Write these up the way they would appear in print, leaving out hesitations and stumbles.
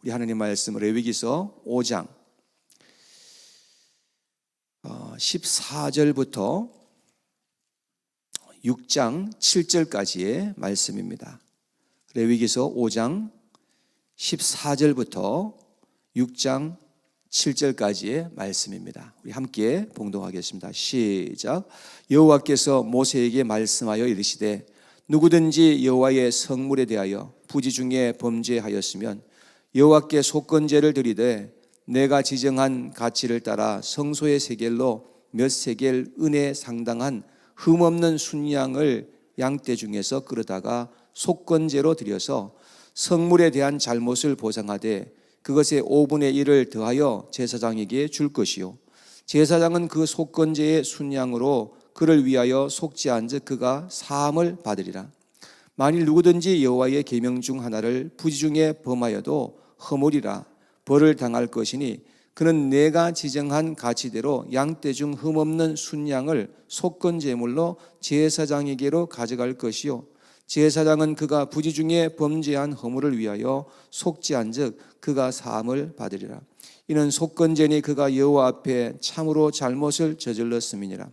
우리 하나님 말씀 레위기서 5장 14절부터 6장 7절까지의 말씀입니다. 레위기서 5장 14절부터 6장 7절까지의 말씀입니다. 우리 함께 봉독하겠습니다. 시작. 여호와께서 모세에게 말씀하여 이르시되 누구든지 여호와의 성물에 대하여 부지 중에 범죄하였으면 여호와께 속건제를 드리되 내가 지정한 가치를 따라 성소의 세겔로 몇 세겔 은에 상당한 흠없는 순양을 양떼 중에서 끌어다가 속건제로 드려서 성물에 대한 잘못을 보상하되 그것의 5분의 1을 더하여 제사장에게 줄 것이요 제사장은 그 속건제의 순양으로 그를 위하여 속지 않은즉 그가 사함을 받으리라. 만일 누구든지 여호와의 계명 중 하나를 부지 중에 범하여도 허물이라 벌을 당할 것이니 그는 내가 지정한 가치대로 양떼 중 흠없는 순양을 속건제물로 제사장에게로 가져갈 것이요 제사장은 그가 부지 중에 범죄한 허물을 위하여 속지 않은즉 그가 사함을 받으리라. 이는 속건제니 그가 여호와 앞에 참으로 잘못을 저질렀음이니라.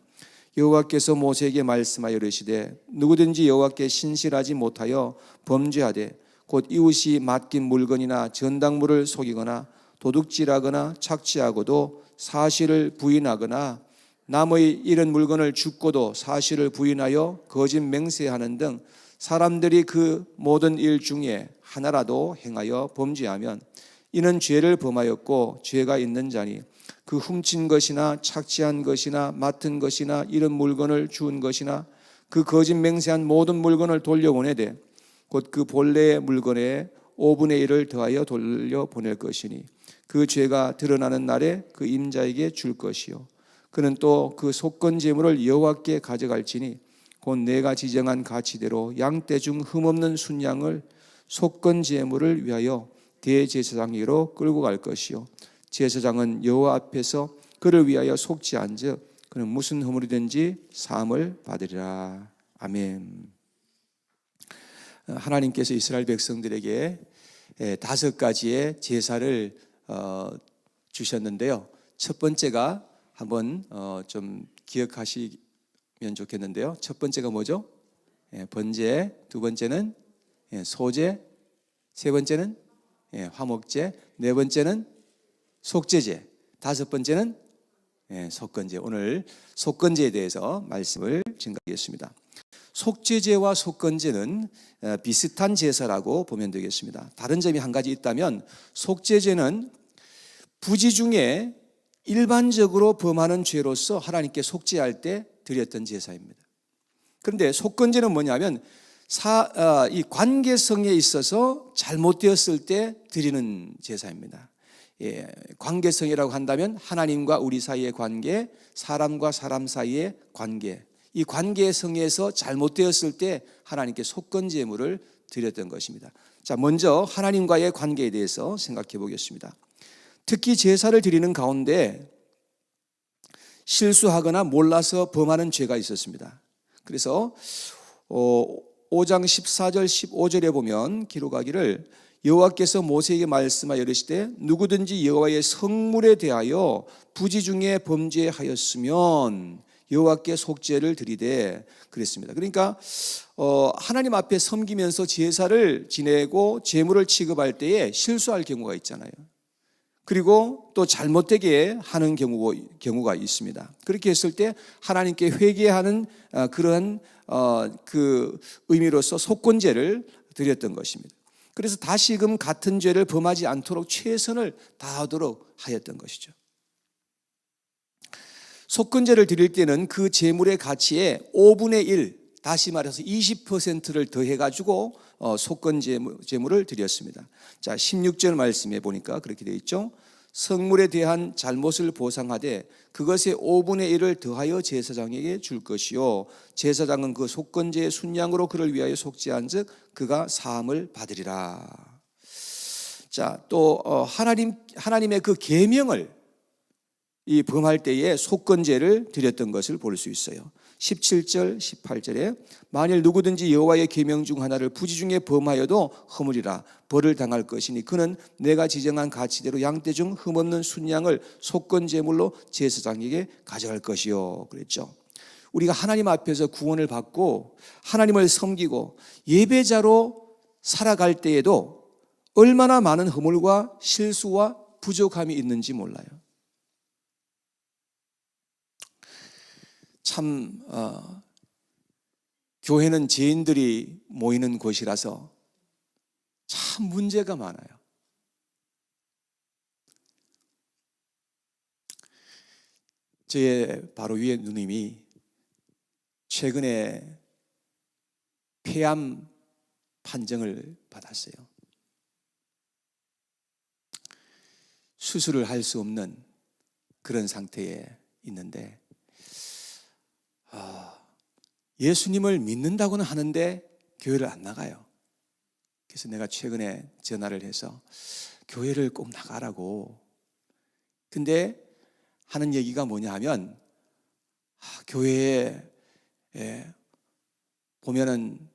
여호와께서 모세에게 말씀하여 이르시되 누구든지 여호와께 신실하지 못하여 범죄하되 곧 이웃이 맡긴 물건이나 전당물을 속이거나 도둑질하거나 착취하고도 사실을 부인하거나 남의 잃은 물건을 줍고도 사실을 부인하여 거짓 맹세하는 등 사람들이 그 모든 일 중에 하나라도 행하여 범죄하면 이는 죄를 범하였고 죄가 있는 자니 그 훔친 것이나 착취한 것이나 맡은 것이나 잃은 물건을 주운 것이나 그 거짓 맹세한 모든 물건을 돌려보내되 곧 그 본래의 물건에 5분의 1을 더하여 돌려보낼 것이니 그 죄가 드러나는 날에 그 임자에게 줄 것이요 그는 또 그 속건제물을 여호와께 가져갈지니 곧 내가 지정한 가치대로 양떼 중 흠없는 순양을 속건제물을 위하여 대제사장에게로 끌고 갈 것이요 제사장은 여호와 앞에서 그를 위하여 속지 않은즉 그는 무슨 허물이든지 사함을 받으리라. 아멘. 하나님께서 이스라엘 백성들에게 5가지의 제사를 주셨는데요. 첫 번째가 한번 좀 기억하시면 좋겠는데요. 첫 번째가 뭐죠? 번제, 두 번째는 소제, 세 번째는 화목제, 네 번째는 속죄제, 다섯 번째는 속건제. 오늘 속건제에 대해서 말씀을 증가하겠습니다. 속죄제와 속건제는 비슷한 제사라고 보면 되겠습니다. 다른 점이 한 가지 있다면 속죄제는 부지 중에 일반적으로 범하는 죄로서 하나님께 속죄할 때 드렸던 제사입니다. 그런데 속건제는 뭐냐면 이 관계성에 있어서 잘못되었을 때 드리는 제사입니다. 관계성이라고 한다면 하나님과 우리 사이의 관계, 사람과 사람 사이의 관계, 이 관계성에서 잘못되었을 때 하나님께 속건제물을 드렸던 것입니다. 자, 먼저 하나님과의 관계에 대해서 생각해 보겠습니다. 특히 제사를 드리는 가운데 실수하거나 몰라서 범하는 죄가 있었습니다. 그래서 5장 14절 15절에 보면 기록하기를 여호와께서 모세에게 말씀하여 이르시되 누구든지 여호와의 성물에 대하여 부지 중에 범죄하였으면 여호와께 속죄를 드리되 그랬습니다. 그러니까 하나님 앞에 섬기면서 제사를 지내고 제물을 취급할 때에 실수할 경우가 있잖아요. 그리고 또 잘못되게 하는 경우가 있습니다. 그렇게 했을 때 하나님께 회개하는 그런 그 의미로서 속건제를 드렸던 것입니다. 그래서 다시금 같은 죄를 범하지 않도록 최선을 다하도록 하였던 것이죠. 속건제를 드릴 때는 그 제물의 가치의 5분의 1, 다시 말해서 20%를 더해가지고 속건제물을 드렸습니다. 자, 16절 말씀에 보니까 그렇게 되어 있죠. 성물에 대한 잘못을 보상하되 그것의 5분의 1을 더하여 제사장에게 줄 것이요 제사장은 그 속건제의 순양으로 그를 위하여 속지 않은즉 그가 사함을 받으리라. 자, 또 하나님의 그 계명을 이 범할 때에 속건제를 드렸던 것을 볼 수 있어요. 17절, 18절에 만일 누구든지 여호와의 계명 중 하나를 부지 중에 범하여도 허물이라 벌을 당할 것이니 그는 내가 지정한 가치대로 양떼 중 흠없는 순양을 속건제물로 제사장에게 가져갈 것이요 그랬죠. 우리가 하나님 앞에서 구원을 받고 하나님을 섬기고 예배자로 살아갈 때에도 얼마나 많은 허물과 실수와 부족함이 있는지 몰라요. 참 교회는 죄인들이 모이는 곳이라서 참 문제가 많아요. 제 바로 위에 누님이 최근에 폐암 판정을 받았어요. 수술을 할 수 없는 그런 상태에 있는데 예수님을 믿는다고는 하는데 교회를 안 나가요. 그래서 내가 최근에 전화를 해서 교회를 꼭 나가라고. 근데 하는 얘기가 뭐냐 하면 교회에 보면은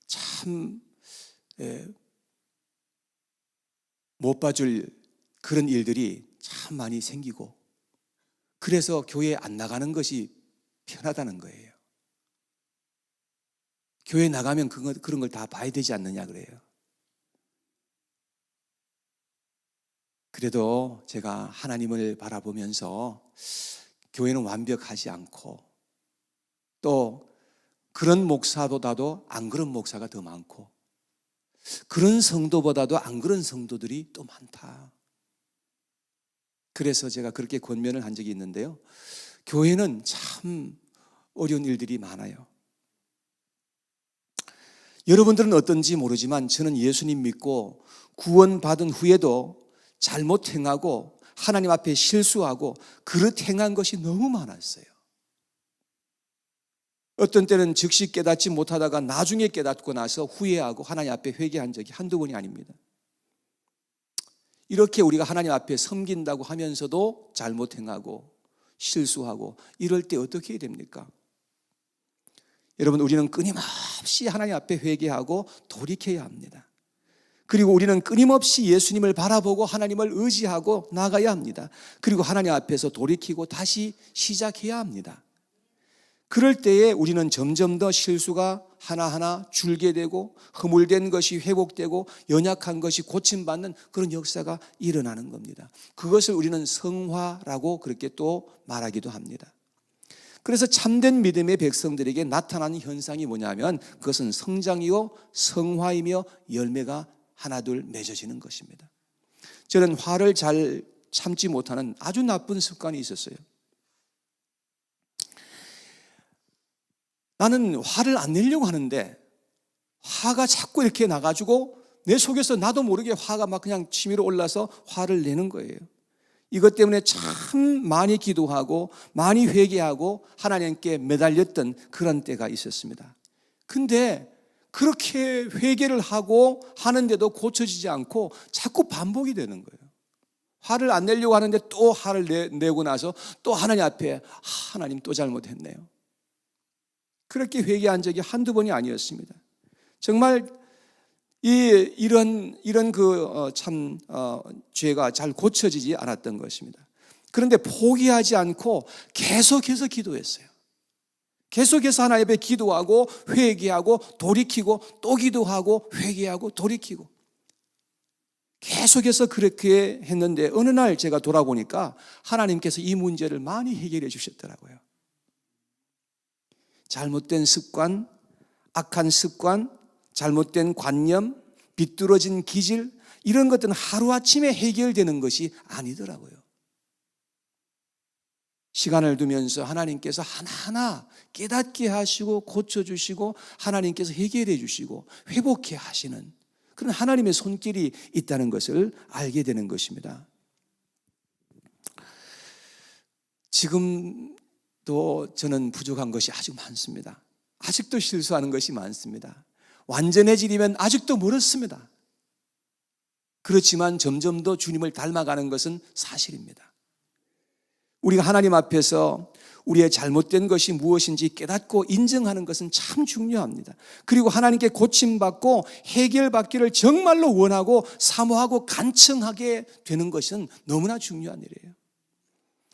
참 못 봐줄 그런 일들이 참 많이 생기고 그래서 교회에 안 나가는 것이 편하다는 거예요. 교회 나가면 그런 걸 다 봐야 되지 않느냐 그래요. 그래도 제가 하나님을 바라보면서 교회는 완벽하지 않고 또 그런 목사보다도 안 그런 목사가 더 많고 그런 성도보다도 안 그런 성도들이 또 많다. 그래서 제가 그렇게 권면을 한 적이 있는데요. 교회는 참 어려운 일들이 많아요. 여러분들은 어떤지 모르지만 저는 예수님 믿고 구원받은 후에도 잘못 행하고 하나님 앞에 실수하고 그릇 행한 것이 너무 많았어요. 어떤 때는 즉시 깨닫지 못하다가 나중에 깨닫고 나서 후회하고 하나님 앞에 회개한 적이 한두 번이 아닙니다. 이렇게 우리가 하나님 앞에 섬긴다고 하면서도 잘못 행하고 실수하고 이럴 때 어떻게 해야 됩니까? 여러분, 우리는 끊임없이 하나님 앞에 회개하고 돌이켜야 합니다. 그리고 우리는 끊임없이 예수님을 바라보고 하나님을 의지하고 나가야 합니다. 그리고 하나님 앞에서 돌이키고 다시 시작해야 합니다. 그럴 때에 우리는 점점 더 실수가 하나하나 줄게 되고 허물된 것이 회복되고 연약한 것이 고침받는 그런 역사가 일어나는 겁니다. 그것을 우리는 성화라고 그렇게 또 말하기도 합니다. 그래서 참된 믿음의 백성들에게 나타나는 현상이 뭐냐면 그것은 성장이요 성화이며 열매가 하나둘 맺어지는 것입니다. 저는 화를 잘 참지 못하는 아주 나쁜 습관이 있었어요. 나는 화를 안 내려고 하는데 화가 자꾸 이렇게 나가지고 내 속에서 나도 모르게 화가 막 그냥 치밀어 올라서 화를 내는 거예요. 이것 때문에 참 많이 기도하고 많이 회개하고 하나님께 매달렸던 그런 때가 있었습니다. 근데 그렇게 회개를 하고 하는데도 고쳐지지 않고 자꾸 반복이 되는 거예요. 화를 안 내려고 하는데 또 화를 내고 나서 또 하나님 앞에 하나님 또 잘못했네요. 그렇게 회개한 적이 한두 번이 아니었습니다. 정말 이런 죄가 잘 고쳐지지 않았던 것입니다. 그런데 포기하지 않고 계속해서 기도했어요. 계속해서 하나님 앞에 기도하고 회개하고 돌이키고 또 기도하고 회개하고 돌이키고 계속해서 그렇게 했는데 어느 날 제가 돌아보니까 하나님께서 이 문제를 많이 해결해 주셨더라고요. 잘못된 습관, 악한 습관, 잘못된 관념, 비뚤어진 기질 이런 것들은 하루아침에 해결되는 것이 아니더라고요. 시간을 두면서 하나님께서 하나하나 깨닫게 하시고 고쳐주시고 하나님께서 해결해 주시고 회복해 하시는 그런 하나님의 손길이 있다는 것을 알게 되는 것입니다. 지금도 저는 부족한 것이 아주 많습니다. 아직도 실수하는 것이 많습니다. 완전해지려면 아직도 멀었습니다. 그렇지만 점점 더 주님을 닮아가는 것은 사실입니다. 우리가 하나님 앞에서 우리의 잘못된 것이 무엇인지 깨닫고 인정하는 것은 참 중요합니다. 그리고 하나님께 고침받고 해결받기를 정말로 원하고 사모하고 간청하게 되는 것은 너무나 중요한 일이에요.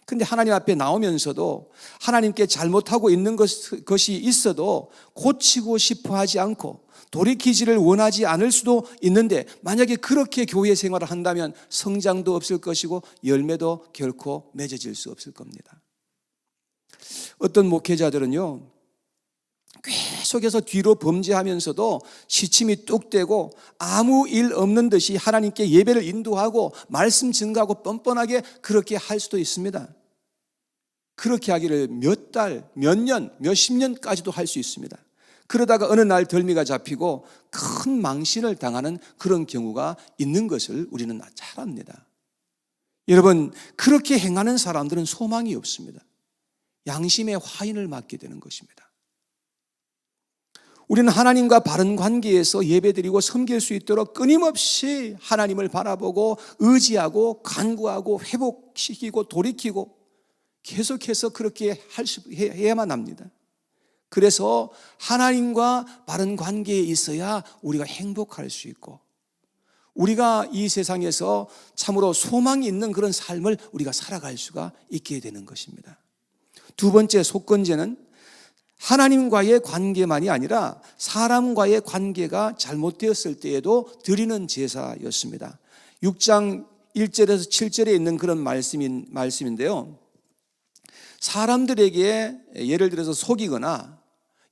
근데 하나님 앞에 나오면서도 하나님께 잘못하고 있는 것이 있어도 고치고 싶어 하지 않고 돌이키지를 원하지 않을 수도 있는데, 만약에 그렇게 교회 생활을 한다면 성장도 없을 것이고 열매도 결코 맺어질 수 없을 겁니다. 어떤 목회자들은요, 계속해서 뒤로 범죄하면서도 시침이 뚝 떼고 아무 일 없는 듯이 하나님께 예배를 인도하고 말씀 증거하고 뻔뻔하게 그렇게 할 수도 있습니다. 그렇게 하기를 몇 달, 몇 년, 몇십 년까지도 할 수 있습니다. 그러다가 어느 날 덜미가 잡히고 큰 망신을 당하는 그런 경우가 있는 것을 우리는 잘 압니다. 여러분, 그렇게 행하는 사람들은 소망이 없습니다. 양심의 화인을 맞게 되는 것입니다. 우리는 하나님과 바른 관계에서 예배드리고 섬길 수 있도록 끊임없이 하나님을 바라보고 의지하고 간구하고 회복시키고 돌이키고 계속해서 그렇게 해야만 합니다. 그래서 하나님과 바른 관계에 있어야 우리가 행복할 수 있고, 우리가 이 세상에서 참으로 소망이 있는 그런 삶을 우리가 살아갈 수가 있게 되는 것입니다. 두 번째 속건제는 하나님과의 관계만이 아니라 사람과의 관계가 잘못되었을 때에도 드리는 제사였습니다. 6장 1절에서 7절에 있는 그런 말씀인데요, 사람들에게 예를 들어서 속이거나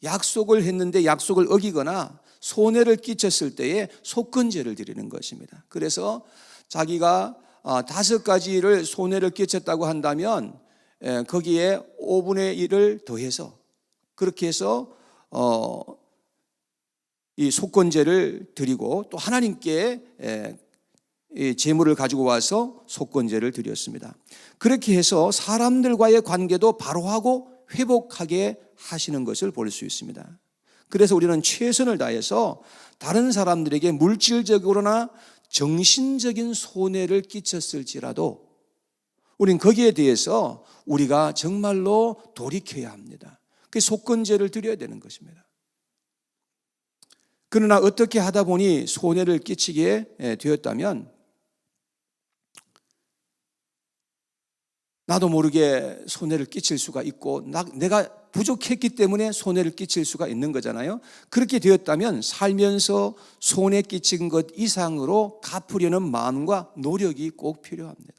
약속을 했는데 약속을 어기거나 손해를 끼쳤을 때에 속건제를 드리는 것입니다. 그래서 자기가 5가지를 손해를 끼쳤다고 한다면 거기에 5분의 1을 더해서 그렇게 해서 이 속건제를 드리고, 또 하나님께 제물을 가지고 와서 속건제를 드렸습니다. 그렇게 해서 사람들과의 관계도 바로하고 회복하게 하시는 것을 볼 수 있습니다. 그래서 우리는 최선을 다해서 다른 사람들에게 물질적으로나 정신적인 손해를 끼쳤을지라도 우린 거기에 대해서 우리가 정말로 돌이켜야 합니다. 그 속건제를 드려야 되는 것입니다. 그러나 어떻게 하다 보니 손해를 끼치게 되었다면 나도 모르게 손해를 끼칠 수가 있고 내가 부족했기 때문에 손해를 끼칠 수가 있는 거잖아요. 그렇게 되었다면 살면서 손해 끼친 것 이상으로 갚으려는 마음과 노력이 꼭 필요합니다.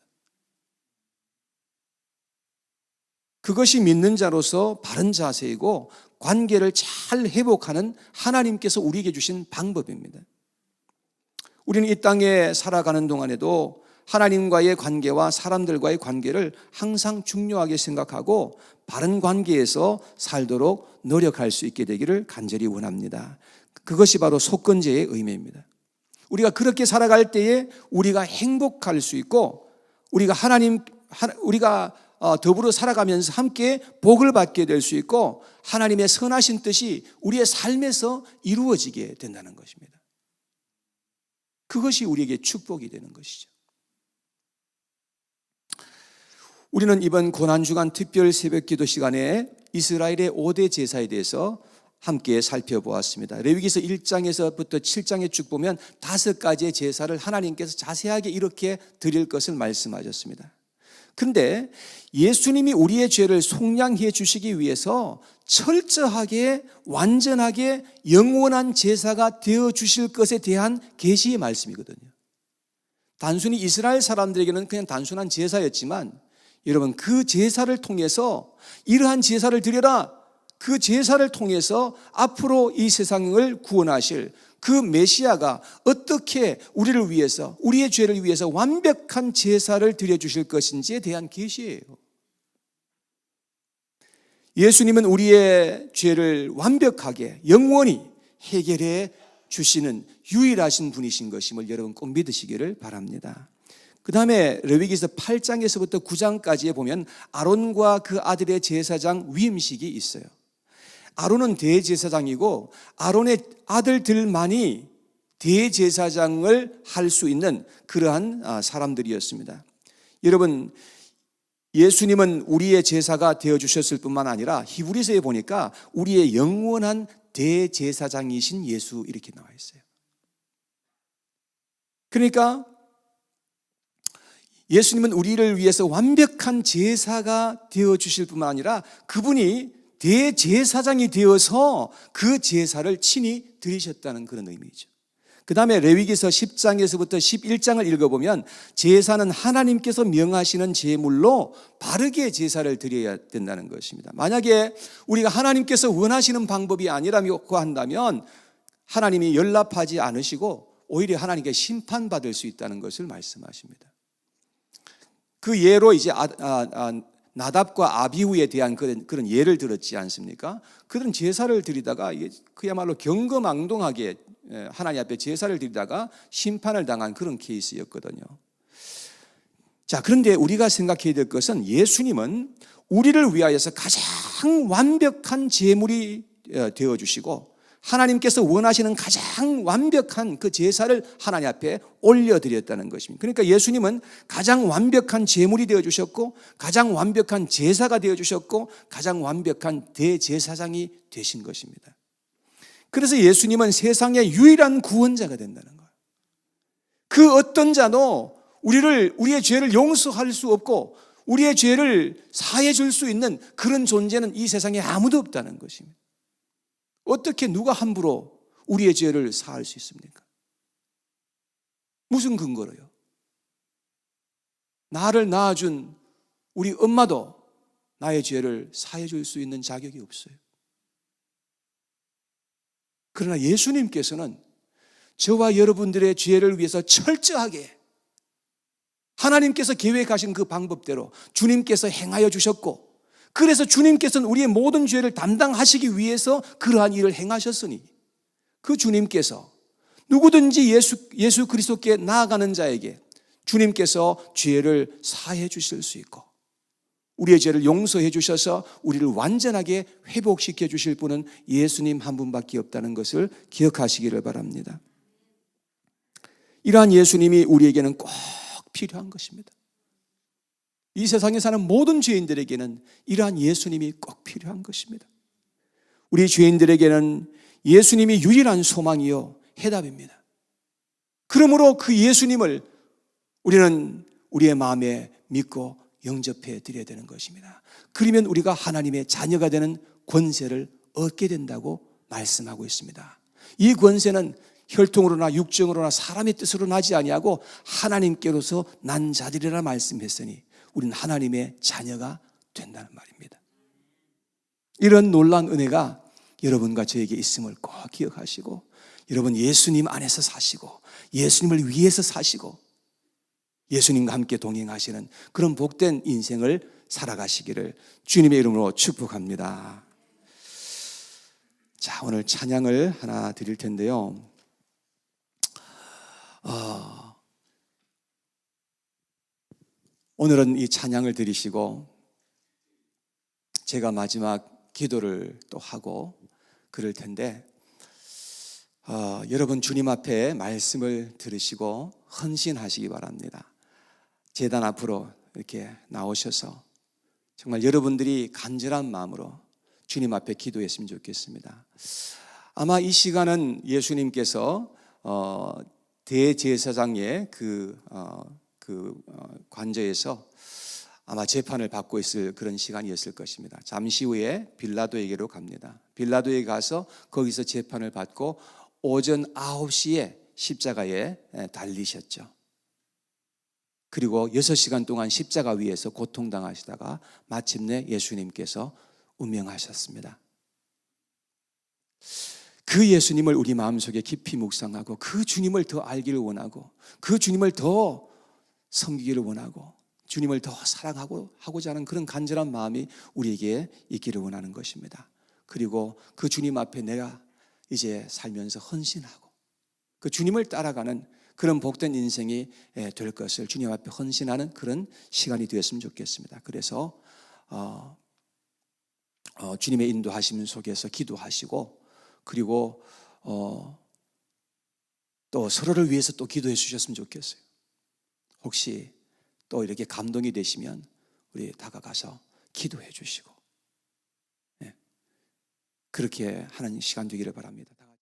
그것이 믿는 자로서 바른 자세이고 관계를 잘 회복하는 하나님께서 우리에게 주신 방법입니다. 우리는 이 땅에 살아가는 동안에도 하나님과의 관계와 사람들과의 관계를 항상 중요하게 생각하고 바른 관계에서 살도록 노력할 수 있게 되기를 간절히 원합니다. 그것이 바로 속건제의 의미입니다. 우리가 그렇게 살아갈 때에 우리가 행복할 수 있고, 우리가 더불어 살아가면서 함께 복을 받게 될 수 있고, 하나님의 선하신 뜻이 우리의 삶에서 이루어지게 된다는 것입니다. 그것이 우리에게 축복이 되는 것이죠. 우리는 이번 고난주간 특별 새벽기도 시간에 이스라엘의 5대 제사에 대해서 함께 살펴보았습니다. 레위기서 1장에서부터 7장에 쭉 보면 5가지의 제사를 하나님께서 자세하게 이렇게 드릴 것을 말씀하셨습니다. 그런데 예수님이 우리의 죄를 속량해 주시기 위해서 철저하게 완전하게 영원한 제사가 되어 주실 것에 대한 계시의 말씀이거든요. 단순히 이스라엘 사람들에게는 그냥 단순한 제사였지만, 여러분, 그 제사를 통해서 이러한 제사를 드려라, 그 제사를 통해서 앞으로 이 세상을 구원하실 그 메시아가 어떻게 우리를 위해서, 우리의 죄를 위해서 완벽한 제사를 드려주실 것인지에 대한 계시예요. 예수님은 우리의 죄를 완벽하게 영원히 해결해 주시는 유일하신 분이신 것임을 여러분 꼭 믿으시기를 바랍니다. 그 다음에 레위기서 8장에서부터 9장까지에 보면 아론과 그 아들의 제사장 위임식이 있어요. 아론은 대제사장이고 아론의 아들들만이 대제사장을 할 수 있는 그러한 사람들이었습니다. 여러분, 예수님은 우리의 제사가 되어주셨을 뿐만 아니라 히브리서에 보니까 우리의 영원한 대제사장이신 예수 이렇게 나와 있어요. 그러니까 예수님은 우리를 위해서 완벽한 제사가 되어주실 뿐만 아니라 그분이 대제사장이 되어서 그 제사를 친히 드리셨다는 그런 의미죠. 그 다음에 레위기서 10장에서부터 11장을 읽어보면 제사는 하나님께서 명하시는 제물로 바르게 제사를 드려야 된다는 것입니다. 만약에 우리가 하나님께서 원하시는 방법이 아니라고 한다면 하나님이 연락하지 않으시고 오히려 하나님께 심판받을 수 있다는 것을 말씀하십니다. 그 예로 이제 나답과 아비후에 대한 그런 예를 들었지 않습니까? 그런 제사를 드리다가 그야말로 경거망동하게 하나님 앞에 제사를 드리다가 심판을 당한 그런 케이스였거든요. 자, 그런데 우리가 생각해야 될 것은 예수님은 우리를 위하여서 가장 완벽한 제물이 되어주시고 하나님께서 원하시는 가장 완벽한 그 제사를 하나님 앞에 올려드렸다는 것입니다. 그러니까 예수님은 가장 완벽한 제물이 되어주셨고 가장 완벽한 제사가 되어주셨고 가장 완벽한 대제사장이 되신 것입니다. 그래서 예수님은 세상의 유일한 구원자가 된다는 거예요. 그 어떤 자도 우리의 죄를 용서할 수 없고 우리의 죄를 사해 줄 수 있는 그런 존재는 이 세상에 아무도 없다는 것입니다. 어떻게 누가 함부로 우리의 죄를 사할 수 있습니까? 무슨 근거로요? 나를 낳아준 우리 엄마도 나의 죄를 사해 줄 수 있는 자격이 없어요. 그러나 예수님께서는 저와 여러분들의 죄를 위해서 철저하게 하나님께서 계획하신 그 방법대로 주님께서 행하여 주셨고 그래서 주님께서는 우리의 모든 죄를 담당하시기 위해서 그러한 일을 행하셨으니 그 주님께서 누구든지 예수 그리스도께 나아가는 자에게 주님께서 죄를 사해 주실 수 있고 우리의 죄를 용서해 주셔서 우리를 완전하게 회복시켜 주실 분은 예수님 한 분밖에 없다는 것을 기억하시기를 바랍니다. 이러한 예수님이 우리에게는 꼭 필요한 것입니다. 이 세상에 사는 모든 죄인들에게는 이러한 예수님이 꼭 필요한 것입니다. 우리 죄인들에게는 예수님이 유일한 소망이요 해답입니다. 그러므로 그 예수님을 우리는 우리의 마음에 믿고 영접해 드려야 되는 것입니다. 그러면 우리가 하나님의 자녀가 되는 권세를 얻게 된다고 말씀하고 있습니다. 이 권세는 혈통으로나 육정으로나 사람의 뜻으로 나지 아니하고 하나님께로서 난 자들이라 말씀했으니 우리는 하나님의 자녀가 된다는 말입니다. 이런 놀라운 은혜가 여러분과 저에게 있음을 꼭 기억하시고 여러분 예수님 안에서 사시고 예수님을 위해서 사시고 예수님과 함께 동행하시는 그런 복된 인생을 살아가시기를 주님의 이름으로 축복합니다. 자, 오늘 찬양을 하나 드릴 텐데요. 오늘은 이 찬양을 드리시고 제가 마지막 기도를 또 하고 그럴 텐데 여러분 주님 앞에 말씀을 들으시고 헌신하시기 바랍니다. 제단 앞으로 이렇게 나오셔서 정말 여러분들이 간절한 마음으로 주님 앞에 기도했으면 좋겠습니다. 아마 이 시간은 예수님께서 대제사장의 그 관저에서 아마 재판을 받고 있을 그런 시간이었을 것입니다. 잠시 후에 빌라도에게로 갑니다. 빌라도에 가서 거기서 재판을 받고 오전 9시에 십자가에 달리셨죠. 그리고 6시간 동안 십자가 위에서 고통당하시다가 마침내 예수님께서 운명하셨습니다. 그 예수님을 우리 마음속에 깊이 묵상하고 그 주님을 더 알기를 원하고 그 주님을 더 섬기기를 원하고 주님을 더 사랑하고자 하는 그런 간절한 마음이 우리에게 있기를 원하는 것입니다. 그리고 그 주님 앞에 내가 이제 살면서 헌신하고 그 주님을 따라가는 그런 복된 인생이 될 것을 주님 앞에 헌신하는 그런 시간이 되었으면 좋겠습니다. 그래서 주님의 인도하심 속에서 기도하시고 그리고 또 서로를 위해서 또 기도해 주셨으면 좋겠어요. 혹시 또 이렇게 감동이 되시면 우리 다가가서 기도해 주시고, 그렇게 하는 시간 되기를 바랍니다.